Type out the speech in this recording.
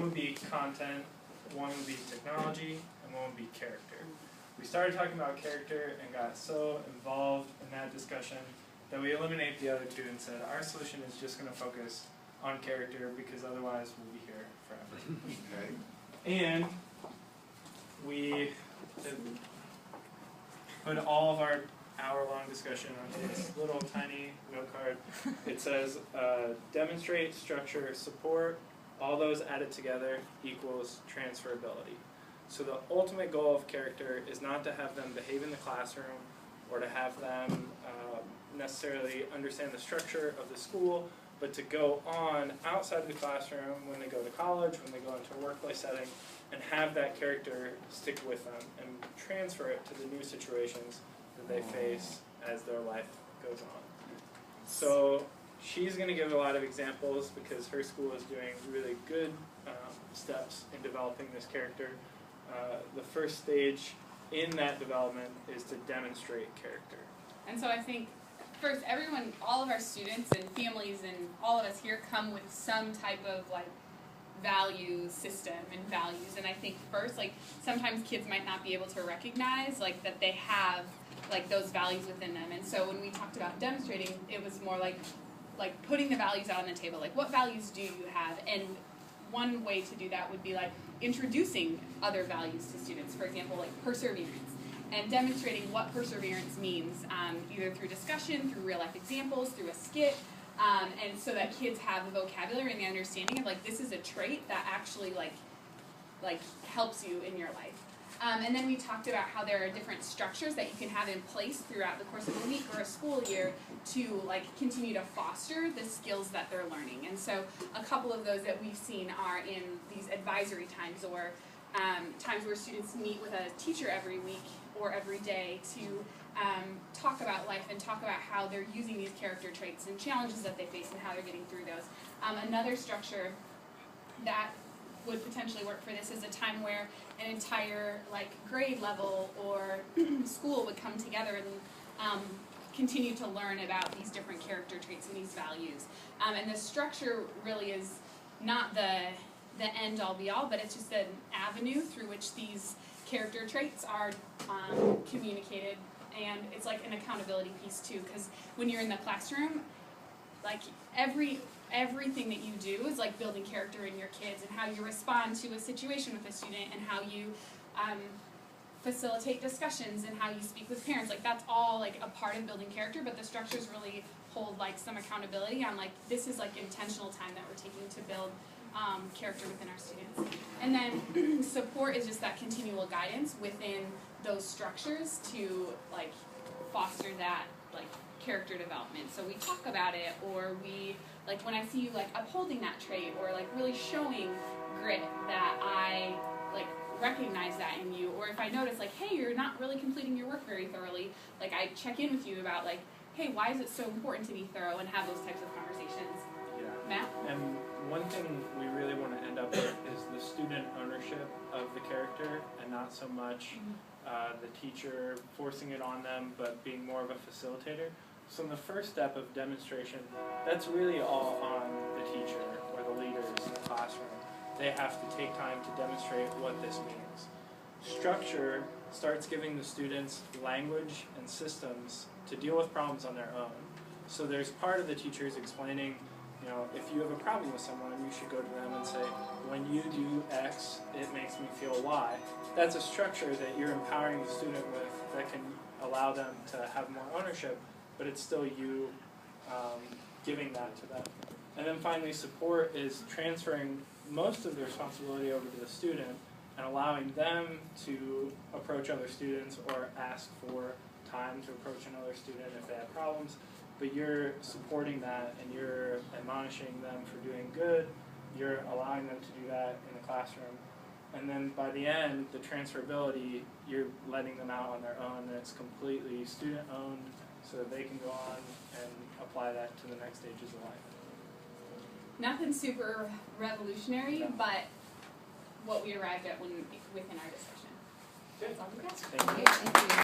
would be content, one would be technology, and one would be character. We started talking about character and got so involved in that discussion that we eliminated the other two and said our solution is just going to focus on character because otherwise we'll be here forever. Okay. And we put all of our hour-long discussion on this little tiny note card. It says demonstrate, structure, support, all those added together equals transferability. So the ultimate goal of character is not to have them behave in the classroom or to have them necessarily understand the structure of the school, but to go on outside of the classroom when they go to college, when they go into a workplace setting, and have that character stick with them and transfer it to the new situations that they face as their life goes on. So she's going to give a lot of examples because her school is doing really good steps in developing this character. The first stage in that development is to demonstrate character. And so I think first, everyone, all of our students and families and all of us here come with some type of like value system and values. And I think first, like sometimes kids might not be able to recognize like that they have like those values within them. And so when we talked about demonstrating, it was more like putting the values out on the table. Like what values do you have? And one way to do that would be like introducing other values to students. For example, like perseverance. And demonstrating what perseverance means, either through discussion, through real life examples, through a skit, and so that kids have the vocabulary and the understanding of like this is a trait that actually like helps you in your life. And then we talked about how there are different structures that you can have in place throughout the course of a week or a school year to like continue to foster the skills that they're learning. And so a couple of those that we've seen are in these advisory times or times where students meet with a teacher every week or every day to talk about life and talk about how they're using these character traits and challenges that they face and how they're getting through those. Another structure that would potentially work for this is a time where an entire like grade level or school would come together and continue to learn about these different character traits and these values. And the structure really is not the end all be all, but it's just an avenue through which these character traits are communicated, and it's like an accountability piece too, because when you're in the classroom, like everything that you do is like building character in your kids and how you respond to a situation with a student and how you facilitate discussions and how you speak with parents. Like that's all like a part of building character, but the structures really hold like some accountability on like this is like intentional time that we're taking to build character within our students. And then support is just that continual guidance within those structures to like foster that like character development. So we talk about it, or we like when I see you like upholding that trait or like really showing grit that I like recognize that in you, or if I notice like, hey, you're not really completing your work very thoroughly, like I check in with you about like, hey, why is it so important to be thorough, and have those types of conversations. Yeah. Matt? And one thing we really want to end up with is the student ownership of the character and not so much the teacher forcing it on them, but being more of a facilitator. So in the first step of demonstration, that's really all on the teacher or the leaders in the classroom. They have to take time to demonstrate what this means. Structure starts giving the students language and systems to deal with problems on their own. So there's part of the teachers explaining, you know, if you have a problem with someone, you should go to them and say, when you do X, it makes me feel Y. That's a structure that you're empowering the student with that can allow them to have more ownership, but it's still you giving that to them. And then finally, support is transferring most of the responsibility over to the student and allowing them to approach other students or ask for time to approach another student if they have problems. But you're supporting that and you're admonishing them for doing good. You're allowing them to do that in the classroom. And then by the end, the transferability, you're letting them out on their own, and it's completely student-owned so that they can go on and apply that to the next stages of life. Nothing super revolutionary, No. but what we arrived at within our discussion. That's all we got. Thank you. Thank you.